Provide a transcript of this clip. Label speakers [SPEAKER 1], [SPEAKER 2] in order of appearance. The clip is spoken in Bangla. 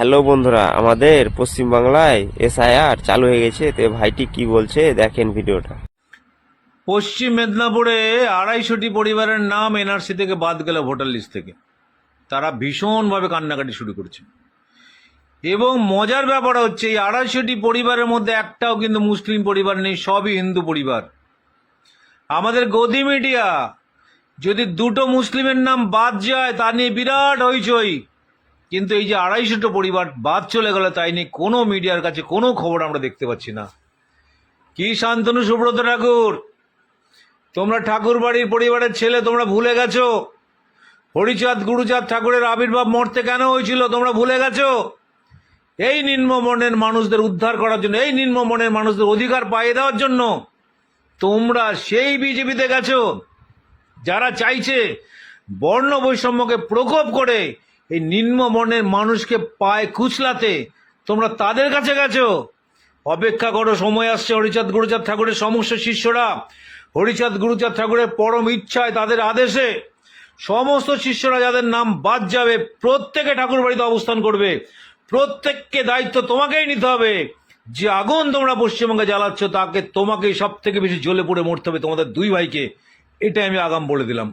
[SPEAKER 1] হ্যালো বন্ধুরা, আমাদের পশ্চিমবাংলায় এসআইআর চালু হয়ে গেছে। তো ভাইটি কি বলছে দেখেন ভিডিওটা।
[SPEAKER 2] পশ্চিম মেদিনীপুরে 250টি পরিবারের নাম এনআরসি থেকে বাদ গেল ভোটার লিস্ট থেকে। তারা ভীষণভাবে কান্নাকাটি শুরু করছে। এবং মজার ব্যাপার হচ্ছে এই 250টি পরিবারের মধ্যে একটাও কিন্তু মুসলিম পরিবার নেই, সবই হিন্দু পরিবার। আমাদের গদি মিডিয়া যদি দুটো মুসলিমের নাম বাদ যায় তা নিয়ে বিরাট হইচই, কিন্তু এই যে 250টা পরিবার বাদ চলে গেল তাই নিয়ে কোনো মিডিয়ার কাছে কোনো খবর আমরা দেখতে পাচ্ছি না। কি শান্তনু সুব্রত ঠাকুর, তোমরা ঠাকুর বাড়ির পরিবারের ছেলে, তোমরা ভুলে গেছো হরিচাঁদ গুরুচাঁদ ঠাকুরের আবির্ভাব মর্তে কেন হয়েছিল? তোমরা ভুলে গেছো? এই নিম্ন মনের মানুষদের উদ্ধার করার জন্য, এই নিম্ন মনের মানুষদের অধিকার পাইয়ে দেওয়ার জন্য তোমরা সেই বিজেপিতে গেছো যারা চাইছে বর্ণ বৈষম্যকে প্রকোপ করে এই নিম্ন মনের মানুষকে পায়ে কুচলাতে। তোমরা তাদের কাছে গেছো। অপেক্ষা করো, সময় আসছে। হরিচাঁদ গুরুচাঁদ ঠাকুরের সমস্ত শিষ্যরা হরিচাঁদ গুরুচাঁদ ঠাকুরের পরম ইচ্ছায়, তাদের আদেশে সমস্ত শিষ্যরা যাদের নাম বাদ যাবে প্রত্যেকে ঠাকুর বাড়িতে অবস্থান করবে। প্রত্যেককে দায়িত্ব তোমাকেই নিতে হবে। যে আগুন তোমরা পশ্চিমবঙ্গে জ্বালাচ্ছ তাকে তোমাকেই সব থেকে বেশি জ্বলে পড়ে মরতে হবে, তোমাদের দুই ভাইকে। এটাই আমি আগাম বলে দিলাম।